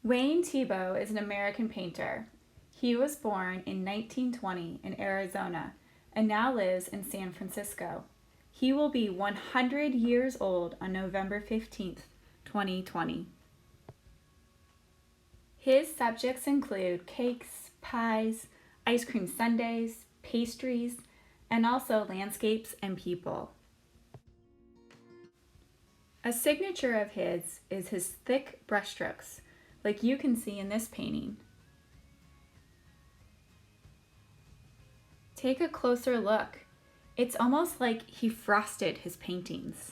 Wayne Thiebaud is an American painter. He was born in 1920 in Arizona and now lives in San Francisco. He will be 100 years old on November 15th, 2020. His subjects include cakes, pies, ice cream sundaes, pastries, and also landscapes and people. A signature of his is his thick brushstrokes, like you can see in this painting. Take a closer look. It's almost like he frosted his paintings.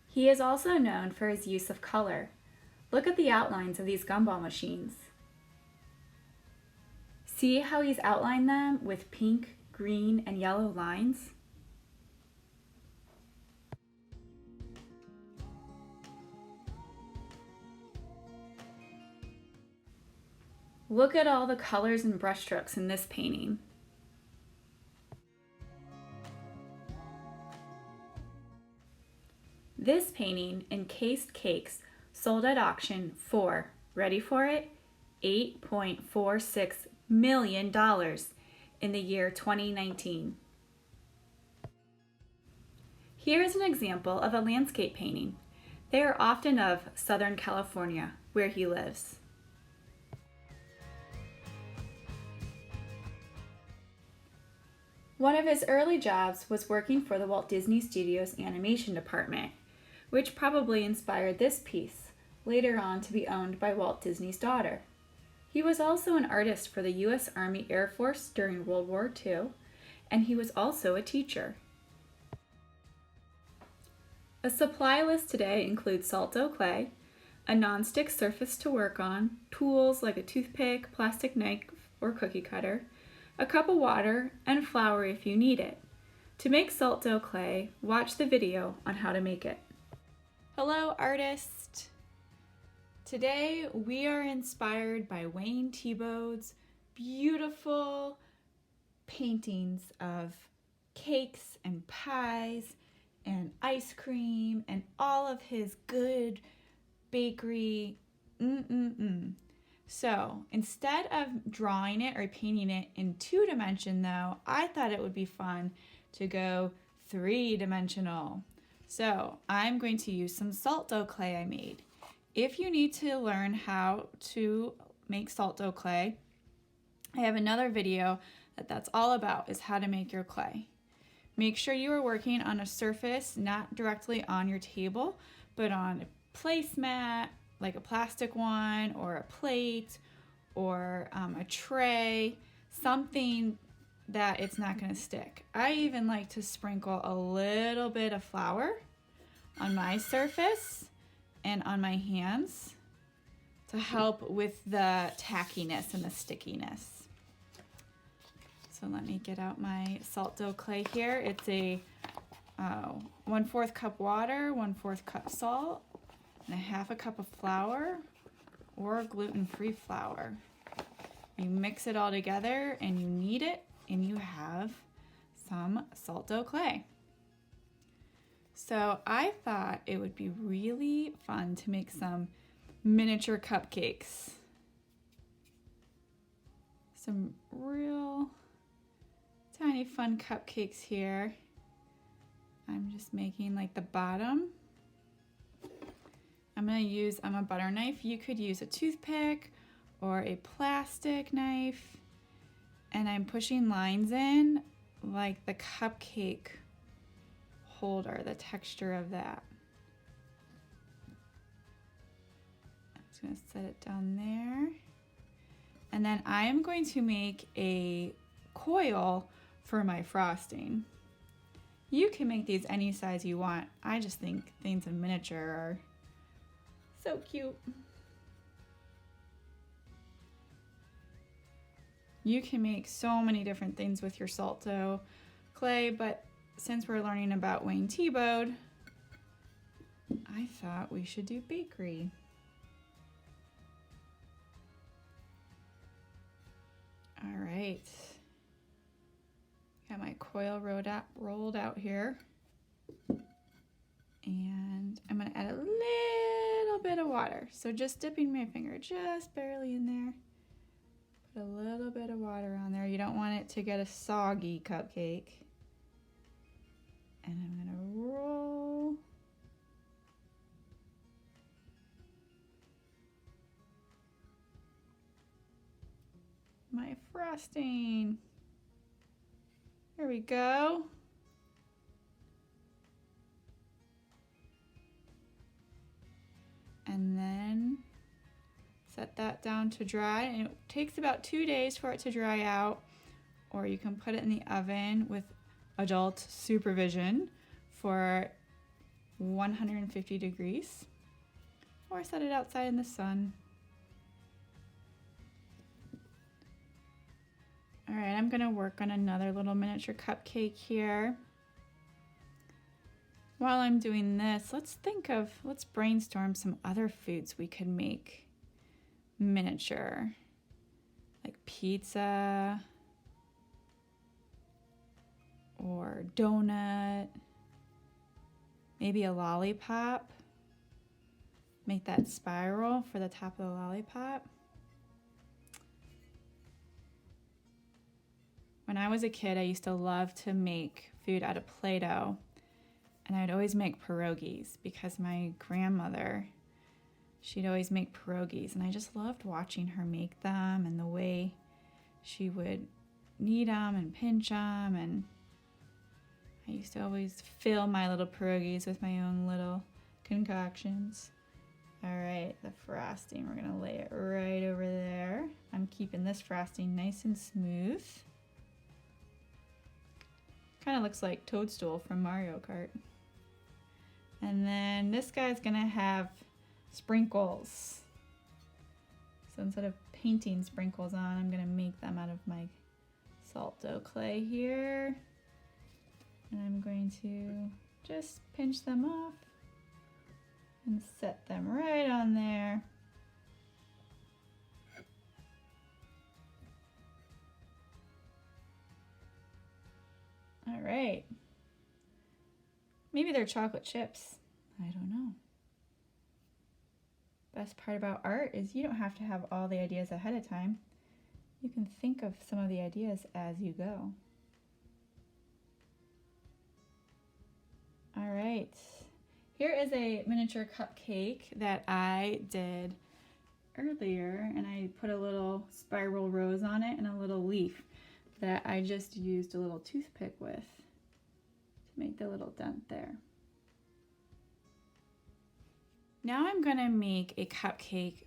He is also known for his use of color. Look at the outlines of these gumball machines. See how he's outlined them with pink, green, and yellow lines? Look at all the colors and brushstrokes in this painting. This painting, Encased Cakes, sold at auction for, ready for it, $8.46 million in the year 2019. Here is an example of a landscape painting. They are often of Southern California, where he lives. One of his early jobs was working for the Walt Disney Studios animation department, which probably inspired this piece, later on to be owned by Walt Disney's daughter. He was also an artist for the U.S. Army Air Force during World War II, and he was also a teacher. A supply list today includes salt dough clay, a nonstick surface to work on, tools like a toothpick, plastic knife, or cookie cutter, a cup of water, and flour if you need it. To make salt dough clay, watch the video on how to make it. Hello, artist! Today we are inspired by Wayne Thiebaud's beautiful paintings of cakes and pies and ice cream and all of his good bakery. So instead of drawing it or painting it in 2-dimension though, I thought it would be fun to go 3-dimensional. So I'm going to use some salt dough clay I made. If you need to learn how to make salt dough clay, I have another video that's all about is how to make your clay. Make sure you are working on a surface not directly on your table, but on a placemat, like a plastic one, or a plate, or a tray, something that it's not going to stick. I even like to sprinkle a little bit of flour on my surface and on my hands to help with the tackiness and the stickiness. So let me get out my salt dough clay here. It's a 1/4 cup water, 1/4 cup salt, and a 1/2 cup of flour or gluten-free flour. You mix it all together and you knead it and you have some salt dough clay. So I thought it would be really fun to make some miniature cupcakes. Some real tiny fun cupcakes here. I'm just making like the bottom. I'm a butter knife. You could use a toothpick or a plastic knife. And I'm pushing lines in like the cupcake holder, the texture of that. I'm just gonna set it down there. And then I am going to make a coil for my frosting. You can make these any size you want. I just think things in miniature are so cute. You can make so many different things with your salt dough clay, but since we're learning about Wayne Thiebaud, I thought we should do bakery. All right. Got my coil rolled out here. And I'm going to add a little bit of water. So just dipping my finger just barely in there. Put a little bit of water on there. You don't want it to get a soggy cupcake. And I'm going to roll. My frosting. Here we go. And then set that down to dry. And it takes about 2 days for it to dry out, or you can put it in the oven with adult supervision for 150 degrees, or set it outside in the sun. All right, I'm gonna work on another little miniature cupcake here. While I'm doing this, let's brainstorm some other foods we could make miniature, like pizza or donut, maybe a lollipop. Make that spiral for the top of the lollipop. When I was a kid, I used to love to make food out of Play-Doh. And I'd always make pierogies because my grandmother, she'd always make pierogies. And I just loved watching her make them and the way she would knead them and pinch them. And I used to always fill my little pierogies with my own little concoctions. All right, the frosting, we're gonna lay it right over there. I'm keeping this frosting nice and smooth. Kind of looks like Toadstool from Mario Kart. And then this guy's gonna have sprinkles. So instead of painting sprinkles on, I'm gonna make them out of my salt dough clay here. And I'm going to just pinch them off and set them right on there. All right. Maybe they're chocolate chips. I don't know. Best part about art is you don't have to have all the ideas ahead of time. You can think of some of the ideas as you go. All right. Here is a miniature cupcake that I did earlier, and I put a little spiral rose on it and a little leaf that I just used a little toothpick with to make the little dent there. Now I'm gonna make a cupcake,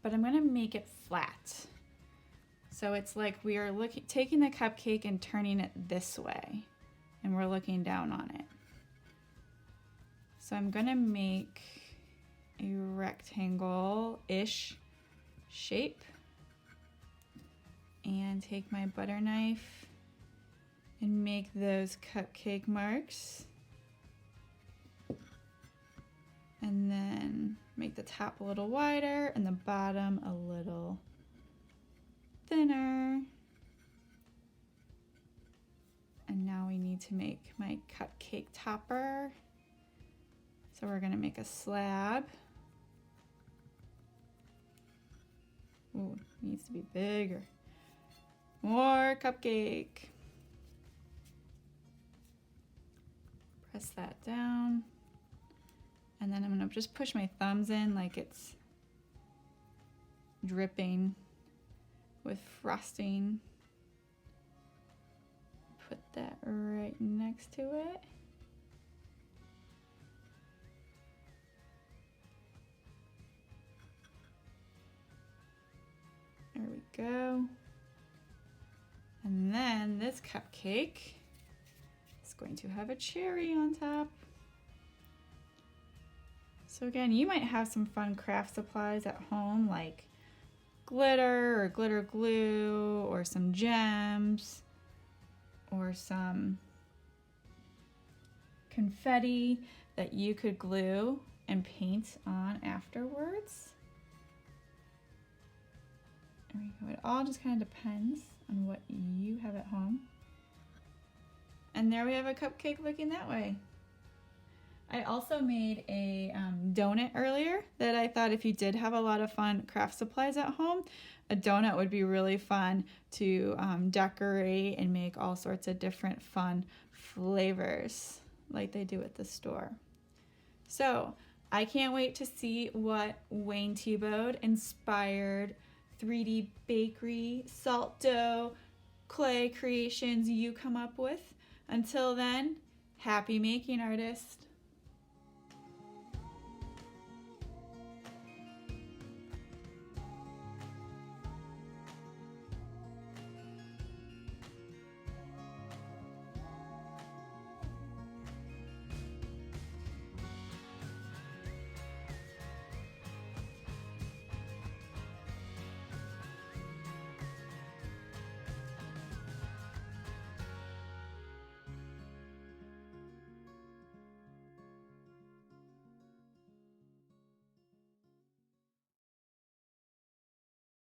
but I'm gonna make it flat. So it's like we are taking the cupcake and turning it this way, and we're looking down on it. So I'm gonna make a rectangle-ish shape and take my butter knife and make those cupcake marks. And then make the top a little wider and the bottom a little thinner. And now we need to make my cupcake topper. So we're gonna make a slab. Ooh, needs to be bigger. More cupcake. Press that down. And then I'm gonna just push my thumbs in like it's dripping with frosting. Put that right next to it. There we go. And then this cupcake is going to have a cherry on top. So again, you might have some fun craft supplies at home like glitter or glitter glue or some gems or some confetti that you could glue and paint on afterwards. There we go. It all just kind of depends on what you have at home. And there we have a cupcake looking that way. I also made a donut earlier that I thought if you did have a lot of fun craft supplies at home, a donut would be really fun to decorate and make all sorts of different fun flavors like they do at the store. So I can't wait to see what Wayne Thiebaud inspired 3D bakery, salt dough, clay creations you come up with. Until then, happy making, artist.